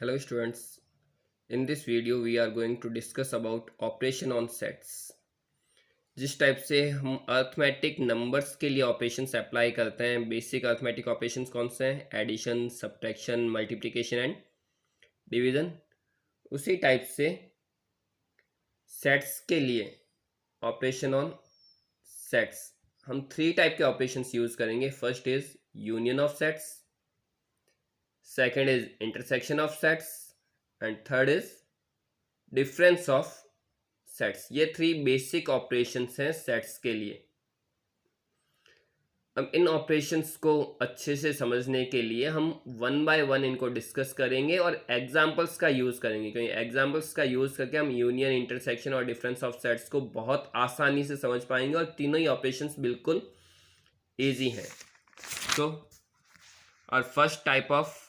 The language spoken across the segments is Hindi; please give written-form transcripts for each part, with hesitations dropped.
Hello students, in this video we are going to discuss about operation on sets। जिस टाइप से हम अर्थमेटिक नंबर्स के लिए ऑपरेशंस अप्लाई करते हैं, बेसिक अर्थमेटिक ऑपरेशंस कौन से हैं? Addition, subtraction, multiplication and division. उसी टाइप से सेट्स के लिए ऑपरेशन ऑन सेट्स हम 3 टाइप के ऑपरेशंस यूज करेंगे। First is union of sets, second is intersection of sets and third is difference of sets. ये 3 बेसिक ऑपरेशंस हैं सेट्स के लिए। अब इन ऑपरेशंस को अच्छे से समझने के लिए हम वन बाय वन इनको डिस्कस करेंगे और एग्जांपल्स का यूज़ करेंगे, क्योंकि एग्जांपल्स का यूज़ करके हम यूनियन, इंटरसेक्शन और डिफरेंस ऑफ सेट्स को बहुत आसानी से समझ पाएंगे और तीनों ही ऑपरेशंस बिल्कुल ईजी हैं। सो और first type of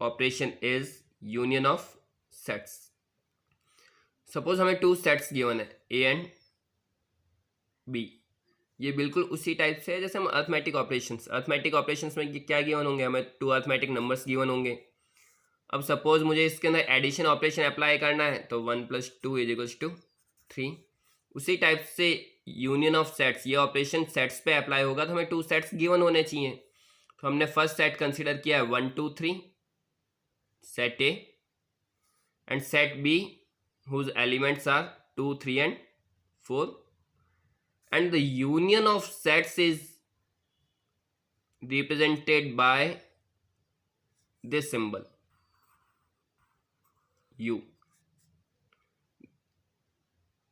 operation is union of sets. Suppose हमें 2 सेट्स गिवन है, ए एंड बी। ये बिल्कुल उसी टाइप से है जैसे हम अर्थमेटिक ऑपरेशंस में क्या गिवन होंगे? हमें 2 अर्थमेटिक नंबर्स गिवन होंगे। अब सपोज मुझे इसके अंदर एडिशन ऑपरेशन अप्लाई करना है तो 1 + 2 = 3। उसी टाइप से यूनियन ऑफ सेट्स, ये ऑपरेशन सेट्स पे अप्लाई होगा तो हमें 2 सेट्स गिवन होने चाहिए। तो हमने फर्स्ट सेट कंसिडर किया है 1 2 3, set A, and set B whose elements are 2 3 and 4, and the union of sets is represented by this symbol U,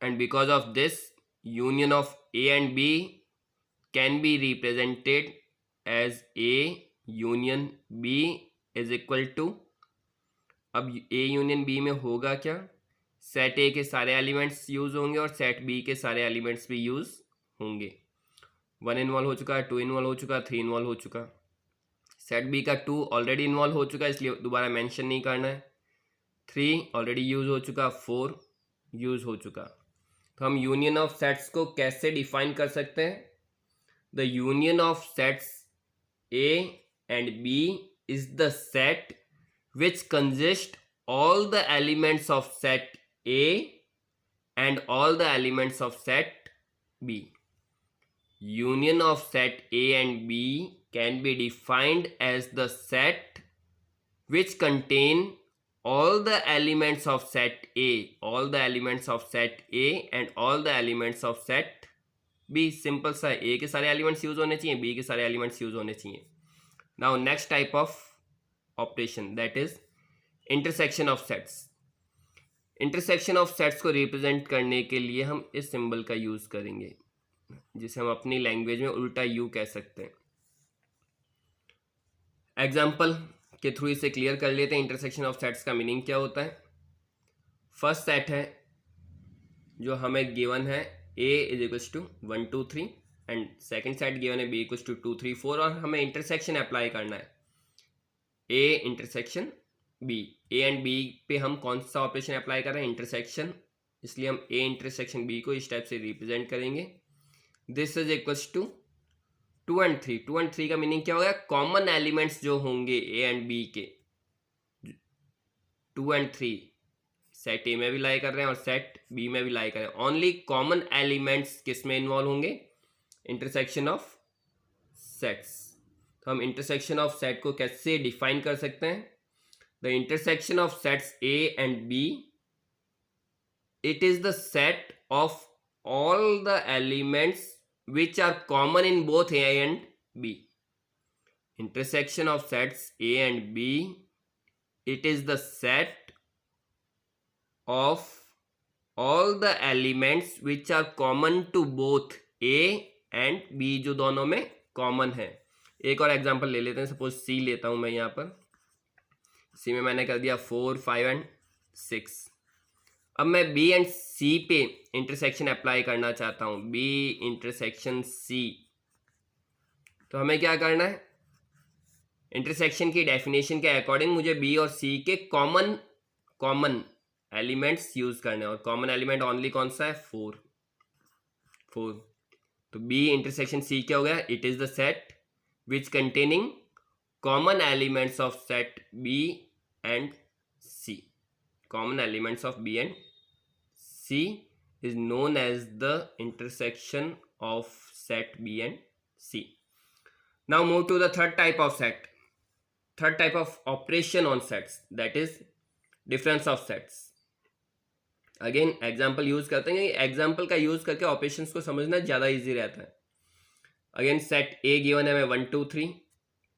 and because of this union of A and B can be represented as A union B is equal to, अब ए यूनियन बी में होगा क्या? सेट ए के सारे एलिमेंट्स यूज़ होंगे और सेट बी के सारे एलिमेंट्स भी यूज़ होंगे। 1 इन्वॉल्व हो चुका है, 2 इन्वॉल्व हो चुका, 3 इन्वॉल्व हो चुका। सेट बी का 2 ऑलरेडी इन्वॉल्व हो चुका है, इसलिए दोबारा मेंशन नहीं करना है। 3 ऑलरेडी यूज़ हो चुका, 4 यूज़ हो चुका। तो हम यूनियन ऑफ सेट्स को कैसे डिफाइन कर सकते हैं? The union of sets A and B is the set which consist all the elements of set A and all the elements of set B. Union of set A and B can be defined as the set which contain all the elements of set A, all the elements of set A and all the elements of set B. Simple सा, A के सारे elements use होने चाहिए, B के सारे elements use होने चाहिए। Now next type of operation that is intersection of sets. Intersection of sets को रिप्रेजेंट करने के लिए हम इस सिंबल का यूज करेंगे, जिसे हम अपनी लैंग्वेज में उल्टा यू कह सकते हैं। एग्जाम्पल के थ्रू इसे क्लियर कर लेते हैं इंटरसेक्शन ऑफ सेट्स का मीनिंग क्या होता है। फर्स्ट सेट है जो हमें गिवन है A = 1 2 3 and second set given है B = 2 3 4 और हमें इंटरसेक्शन अप्लाई करना है A intersection B। A and B पे हम कौन सा ऑपरेशन अप्लाई कर रहे हैं? इंटरसेक्शन। इसलिए हम A इंटरसेक्शन B को इस टाइप से रिप्रेजेंट करेंगे। This is equals to 2 and 3। 2 and 3 का मीनिंग क्या होगा? कॉमन एलिमेंट्स जो होंगे A एंड B के, 2 and 3 सेट A में भी लाई कर रहे हैं और सेट B में भी लाई कर रहे हैं। ओनली कॉमन एलिमेंट्स किस में इन्वॉल्व होंगे? Intersection of sets. तो हम इंटरसेक्शन ऑफ सेट को कैसे डिफाइन कर सकते हैं? The intersection of sets A and B, it is the set of all the elements which are common in both A and B। Intersection of sets A and B, it is the set of all the elements which are common to both A and B, जो दोनों में कॉमन है। एक और एग्जांपल ले लेते हैं। सपोज C लेता हूं मैं यहाँ पर। C में मैंने कर दिया 4 5 एंड 6। अब मैं B एंड C पे इंटरसेक्शन अप्लाई करना चाहता हूँ, B इंटरसेक्शन C। तो हमें क्या करना है? इंटरसेक्शन की डेफिनेशन के अकॉर्डिंग मुझे B और C के कॉमन एलिमेंट्स यूज करने हैं और कॉमन एलिमेंट ओनली कौन सा है? 4। तो B इंटरसेक्शन C क्या हो गया? It is the set which containing common elements of set B and C. Common elements of B and C is known as the intersection of set B and C. Now move to the third type of set. Third type of operation on sets, that is difference of sets. Again example use करते हैं, एग्जाम्पल का यूज करके ऑपरेशंस को समझना ज़्यादा इजी रहता है. अगेन सेट ए गिवन है 1 2 3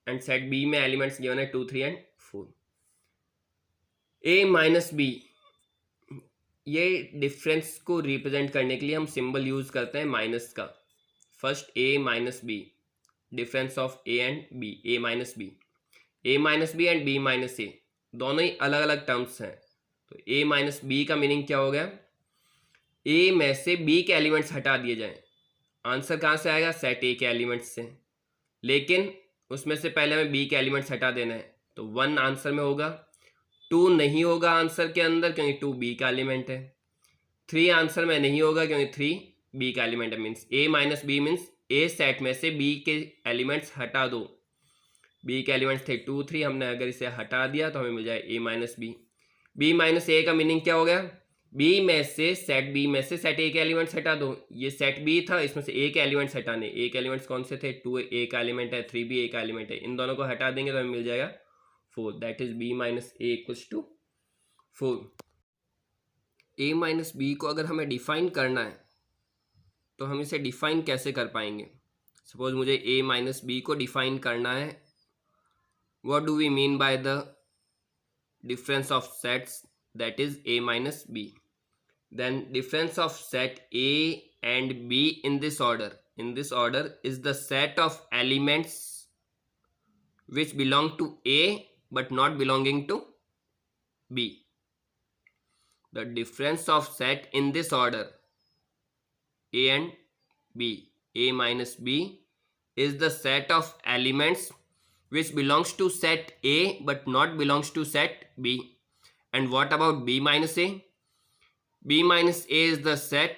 एंड सेट बी में एलिमेंट्स गिवन है 2 3 एंड 4. ए माइनस बी, ये डिफरेंस को रिप्रेजेंट करने के लिए हम सिंबल यूज करते हैं माइनस का. First A minus B, difference of A and B, A minus B. A minus B and B minus A दोनों ही अलग अलग टर्म्स हैं. तो ए माइनस बी का मीनिंग क्या हो गया? ए में से बी के एलिमेंट्स हटा दिए जाएं. आंसर कहाँ से आएगा? सेट ए के एलिमेंट्स से. लेकिन उसमें से पहले हमें बी के एलिमेंट्स हटा देना है. तो 1 आंसर में होगा, 2 नहीं होगा आंसर के अंदर क्योंकि 2 बी का एलिमेंट है. 3 आंसर में नहीं होगा क्योंकि 3 बी का एलिमेंट है. मीन्स ए माइनस बी मीन्स ए सेट में से बी के एलिमेंट्स हटा दो. बी के एलिमेंट्स थे 2 3, हमने अगर इसे हटा दिया तो हमें मिल जाए ए माइनस बी. बी माइनस ए का मीनिंग क्या हो गया? बी में से सेट बी में से सेट ए के एलिमेंट्स हटा दो. ये सेट बी था, इसमें से ए के एलिमेंट्स हटाने. ए के एलिमेंट्स कौन से थे? 2 ए का एलिमेंट है, 3 भी ए का एलिमेंट है. इन दोनों को हटा देंगे तो हमें मिल जाएगा 4. That is B minus A equals to 4. A minus B को अगर हमें डिफाइन करना है तो हम इसे डिफाइन कैसे कर पाएंगे? सपोज मुझे ए माइनस बी को डिफाइन करना है. What do we mean by the difference of sets, that is a minus b? Then difference of set a and b in this order is the set of elements which belong to a but not belonging to b. The difference of set in this order, a and b, a minus b, is the set of elements which belongs to set A but not belongs to set B. And what about B minus A? B minus A is the set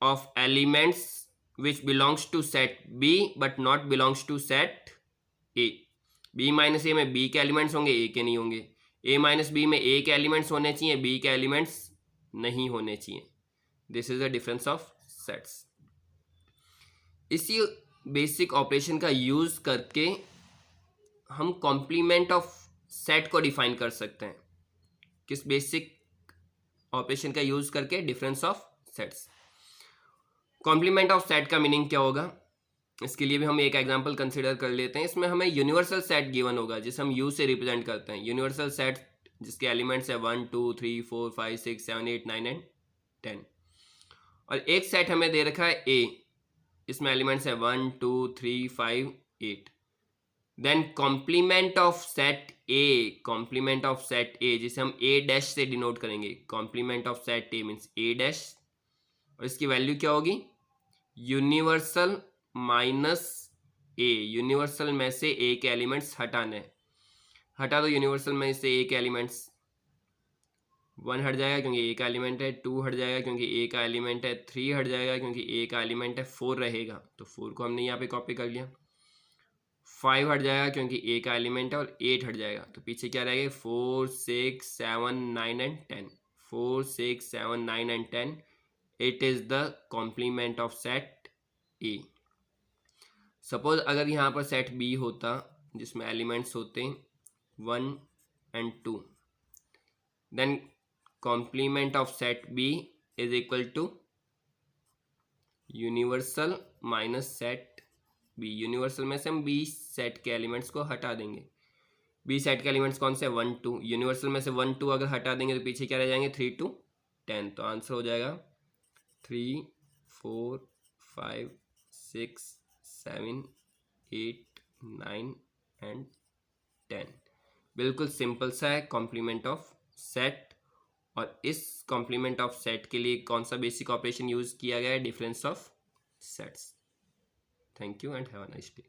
of elements which belongs to set B but not belongs to set A. B minus A में B के एलिमेंट्स होंगे, A के नहीं होंगे. A minus B में A के एलिमेंट्स होने चाहिए, B के एलिमेंट्स नहीं होने चाहिए. This is the difference of sets. इसी बेसिक ऑपरेशन का यूज करके हम कॉम्प्लीमेंट ऑफ सेट को डिफाइन कर सकते हैं. किस बेसिक ऑपरेशन का यूज करके? Difference of sets. Complement of set का मीनिंग क्या होगा? इसके लिए भी हम एक एग्जांपल कंसिडर कर लेते हैं. इसमें हमें यूनिवर्सल सेट गिवन होगा जिसे हम यू से रिप्रेजेंट करते हैं. यूनिवर्सल सेट जिसके एलिमेंट्स है 1 2 3 4 5 6 7 8 9 एंड 10. और एक सेट हमें दे रखा है ए, इसमें एलिमेंट्स है 1 2 3 5 8. Then complement of set A, जिसे हम ए डैश से डिनोट करेंगे. Complement of set A means A dash, और इसकी वैल्यू क्या होगी? यूनिवर्सल माइनस ए. यूनिवर्सल में से ए के एलिमेंट्स हटाने. हटा दो यूनिवर्सल में से ए के एलिमेंट्स. 1 हट जाएगा क्योंकि ए का एलिमेंट है, 2 हट जाएगा क्योंकि ए का एलिमेंट है, 3 हट जाएगा क्योंकि ए का एलिमेंट है, 4 रहेगा तो 4 को हमने यहाँ पे कॉपी कर लिया. 5 हट जाएगा क्योंकि ए का एलिमेंट है, और 8 हट जाएगा तो पीछे क्या रहेगा? 4 6 7 9 and 10. 4 6 7 9 and 10. It is the complement of set A. Suppose अगर यहाँ पर सेट बी होता जिसमें एलिमेंट्स होते 1 and 2, then complement of set B is equal to universal minus set B. Universal में से हम बी सेट के एलिमेंट्स को हटा देंगे. बी सेट के एलिमेंट्स कौन से? 1 2. यूनिवर्सल में से 1 2 अगर हटा देंगे तो पीछे क्या रह जाएंगे? 3 2 10. तो आंसर हो जाएगा 3 4 5 6 7 8 9 एंड 10. बिल्कुल सिंपल सा है कॉम्प्लीमेंट ऑफ सेट. और इस कॉम्प्लीमेंट ऑफ सेट के लिए कौन सा बेसिक ऑपरेशन यूज किया गया है? Difference of sets. Thank you and have a nice day.